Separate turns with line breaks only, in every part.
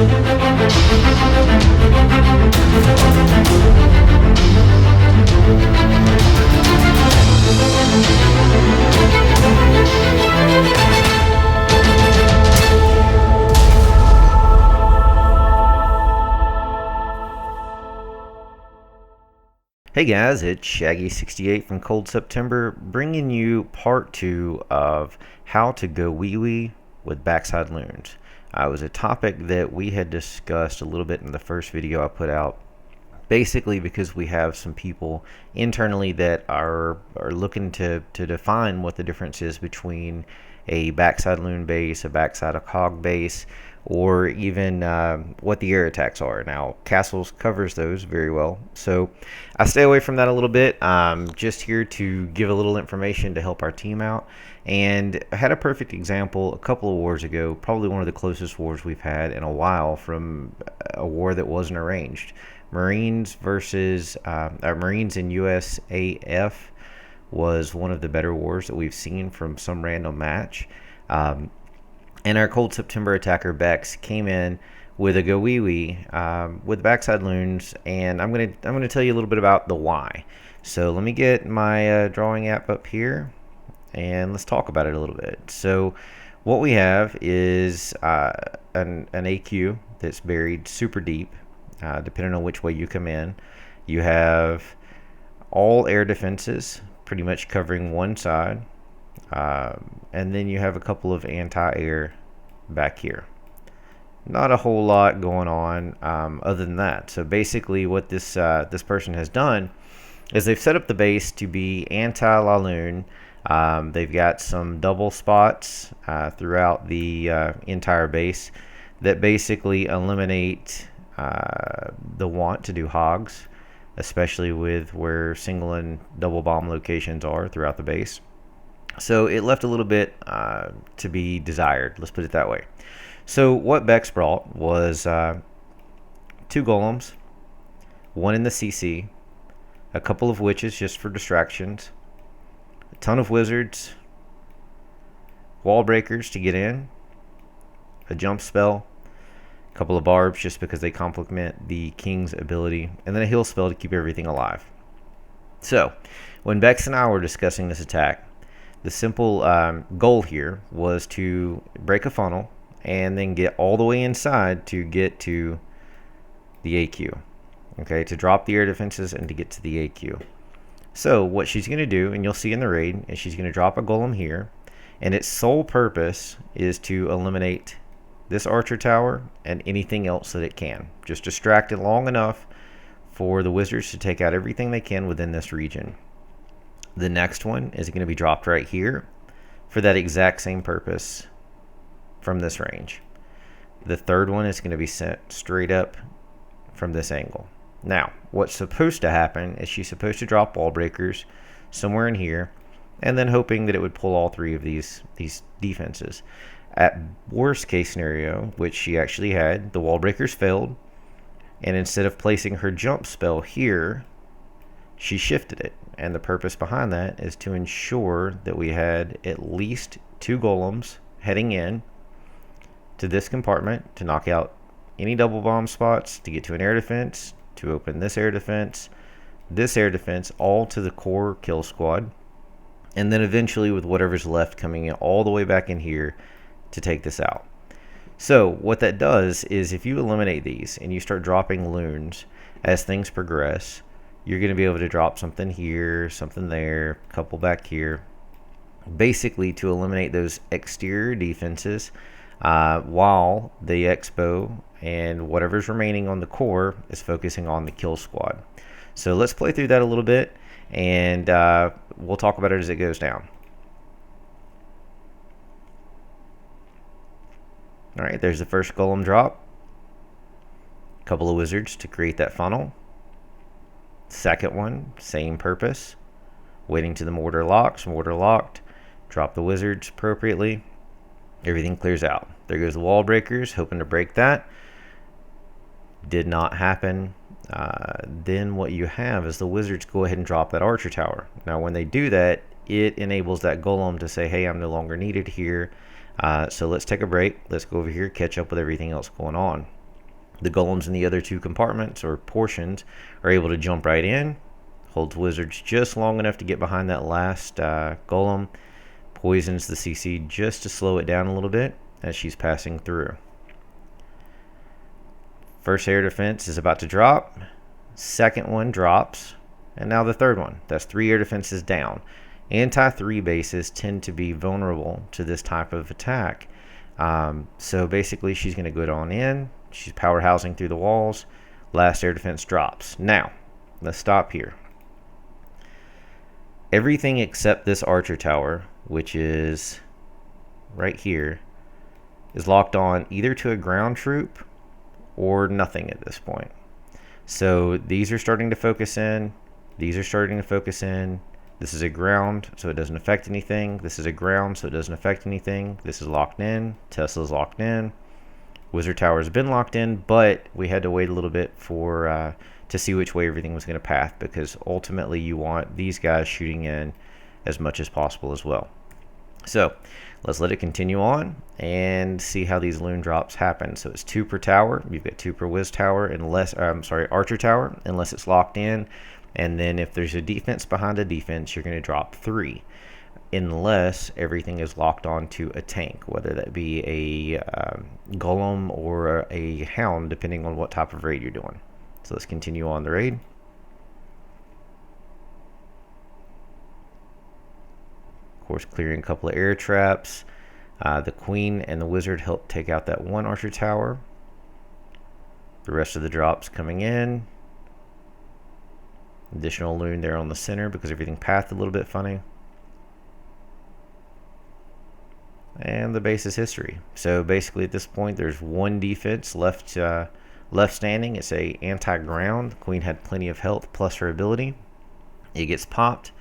Hey guys, it's Shaggy68 from Cold September, bringing you part 2 of how to go wee-wee with backside loons. It was a topic that we had discussed a little bit in the first video I put out, basically because we have some people internally that are looking to define what the difference is between a backside loon base, a backside of cog base, or even what the air attacks are. Now, Castles covers those very well, so I stay away from that a little bit. I'm just here to give a little information to help our team out. And I had a perfect example a couple of wars ago, probably one of the closest wars we've had in a while, from a war that wasn't arranged. Marines versus Marines in USAF was one of the better wars that we've seen from some random match. And our Cold September attacker Bex came in with a go wee wee with backside loons, and I'm gonna tell you a little bit about the why. So let me get my drawing app up here, and let's talk about it a little bit. So what we have is an AQ that's buried super deep, depending on which way you come in. You have all air defenses pretty much covering one side. And then you have a couple of anti-air back here. Not a whole lot going on other than that. So basically what this person has done is they've set up the base to be anti-Laloon. They've got some double spots throughout the entire base that basically eliminate the want to do hogs, especially with where single and double bomb locations are throughout the base. So it left a little bit to be desired, let's put it that way. So what Bex brought was 2 golems, 1 in the CC, a couple of witches just for distractions, a ton of wizards, wall breakers to get in, a jump spell, a couple of barbs just because they complement the king's ability, and then a heal spell to keep everything alive. So when Bex and I were discussing this attack, the simple goal here was to break a funnel and then get all the way inside to get to the AQ. Okay, to drop the air defenses and to get to the AQ. So what she's going to do, and you'll see in the raid, is she's going to drop a golem here, and its sole purpose is to eliminate this archer tower and anything else that it can. Just distract it long enough for the wizards to take out everything they can within this region. The next one is going to be dropped right here for that exact same purpose from this range. The third one is going to be sent straight up from this angle. Now, what's supposed to happen is she's supposed to drop wall breakers somewhere in here, and then hoping that it would pull all 3 of these defenses. At worst case scenario, which she actually had, the wall breakers failed, and instead of placing her jump spell here, she shifted it. And the purpose behind that is to ensure that we had at least 2 golems heading in to this compartment to knock out any double bomb spots, to get to an air defense, to open this air defense, all to the core kill squad, and then eventually with whatever's left coming in all the way back in here to take this out. So what that does is if you eliminate these and you start dropping loons as things progress, you're going to be able to drop something here, something there, a couple back here, basically to eliminate those exterior defenses while the expo and whatever's remaining on the core is focusing on the kill squad. So let's play through that a little bit, and we'll talk about it as it goes down. All right, there's the first golem drop. A couple of wizards to create that funnel. Second one, same purpose. Waiting to the mortar locks. Mortar locked. Drop the wizards appropriately. Everything clears out. There goes the wall breakers, hoping to break that. Did not happen. Then what you have is the wizards go ahead and drop that archer tower. Now when they do that, it enables that golem to say, hey, I'm no longer needed here. So let's take a break. Let's go over here, catch up with everything else going on. The golems in the other two compartments or portions are able to jump right in, holds wizards just long enough to get behind that last golem, poisons the CC just to slow it down a little bit as she's passing through. First air defense is about to drop, second one drops, and now the third one. That's 3 air defenses down. Anti-3 bases tend to be vulnerable to this type of attack. So basically she's going to go on in, she's power housing through the walls, last air defense drops. Now, let's stop here. Everything except this archer tower, which is right here, is locked on either to a ground troop or nothing at this point. So these are starting to focus in, these are starting to focus in. This is a ground, so it doesn't affect anything. This is a ground, so it doesn't affect anything. This is locked in. Tesla's locked in. Wizard Tower has been locked in, but we had to wait a little bit for to see which way everything was going to path, because ultimately you want these guys shooting in as much as possible as well. So let's let it continue on and see how these loon drops happen. So it's 2 per tower. You've got 2 per Wiz Tower, unless Archer Tower, unless it's locked in. And then if there's a defense behind a defense, you're going to drop 3, unless everything is locked onto a tank, whether that be a golem or a hound, depending on what type of raid you're doing. So let's continue on the raid. Of course, clearing a couple of air traps. The queen and the wizard help take out that 1 archer tower. The rest of the drops coming in. Additional loon there on the center because everything pathed a little bit funny. And the base is history. So basically at this point there's 1 defense left standing. It's a anti-ground. The queen had plenty of health plus her ability. It gets popped,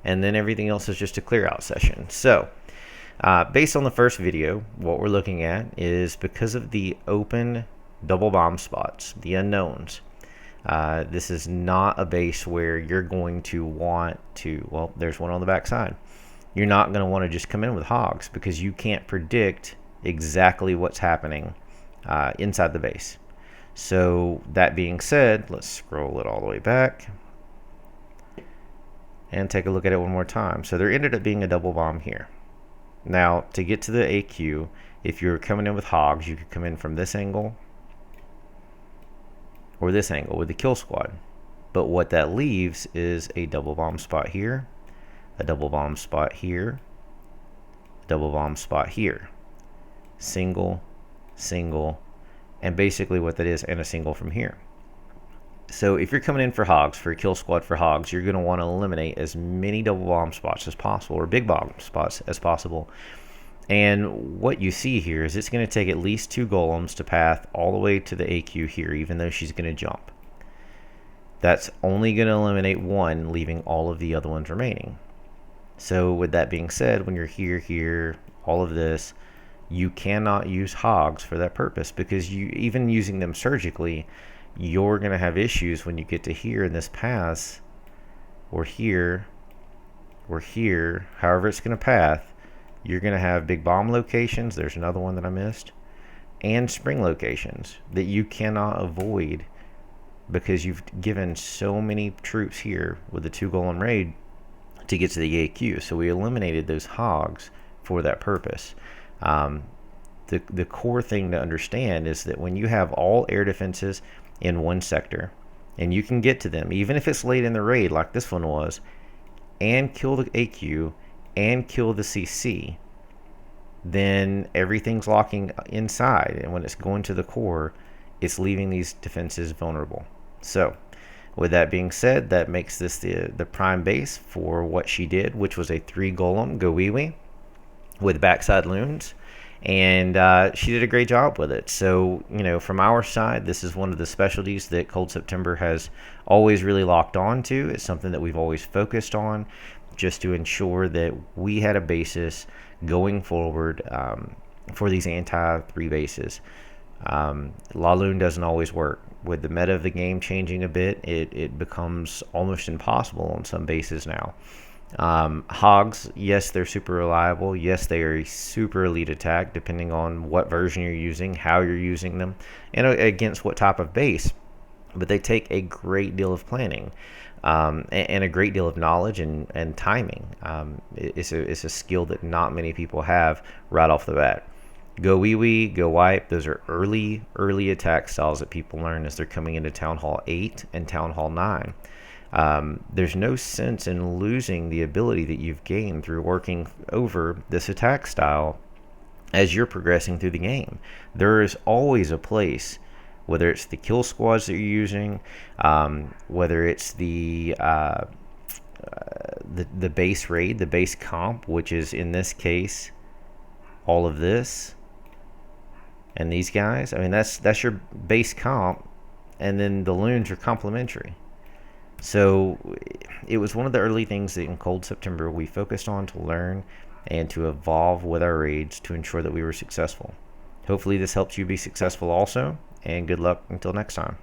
and then everything else is just a clear out session. So based on the first video, what we're looking at is, because of the open double bomb spots, the unknowns, this is not a base where you're going to want to, well, there's one on the back side. You're not going to want to just come in with hogs, because you can't predict exactly what's happening inside the base. So that being said, let's scroll it all the way back and take a look at it one more time. So there ended up being a double bomb here. Now, to get to the AQ, if you're coming in with hogs, you could come in from this angle or this angle with the kill squad. But what that leaves is a double bomb spot here, a double bomb spot here, double bomb spot here, single, single, and basically what that is, and a single from here. So if you're coming in for hogs, for a kill squad for hogs, you're going to want to eliminate as many double bomb spots as possible, or big bomb spots as possible. And what you see here is it's going to take at least 2 golems to path all the way to the AQ here, even though she's going to jump. That's only going to eliminate 1, leaving all of the other ones remaining. So with that being said, when you're here, all of this, you cannot use hogs for that purpose, because you, even using them surgically, you're going to have issues when you get to here in this pass, or here, or here, however it's going to path. You're going to have big bomb locations, there's another one that I missed, and spring locations that you cannot avoid, because you've given so many troops here with the 2 golem raid to get to the AQ. So we eliminated those hogs for that purpose. The core thing to understand is that when you have all air defenses in one sector, and you can get to them, even if it's late in the raid like this one was, and kill the AQ, and kill the CC, then everything's locking inside, and when it's going to the core, it's leaving these defenses vulnerable. So with that being said, that makes this the prime base for what she did, which was a 3 golem go wee wee with backside loons, and she did a great job with it. So, you know, from our side, this is one of the specialties that Cold September has always really locked on to. It's something that we've always focused on, just to ensure that we had a basis going forward for these anti-3 bases. La Lune doesn't always work. With the meta of the game changing a bit, it becomes almost impossible on some bases now. Hogs, yes, they're super reliable. Yes, they are a super elite attack, depending on what version you're using, how you're using them, and against what type of base. But they take a great deal of planning, and a great deal of knowledge and timing. It's a skill that not many people have right off the bat. Go wee wee, go wipe. Those are early attack styles that people learn as they're coming into Town Hall 8 and Town Hall 9. There's no sense in losing the ability that you've gained through working over this attack style as you're progressing through the game. There is always a place, whether it's the kill squads that you're using, whether it's the base raid, the base comp, which is in this case all of this and these guys. I mean, that's your base comp, and then the loons are complementary. So it was one of the early things that in Cold September we focused on to learn and to evolve with our raids to ensure that we were successful. Hopefully this helps you be successful also, and good luck until next time.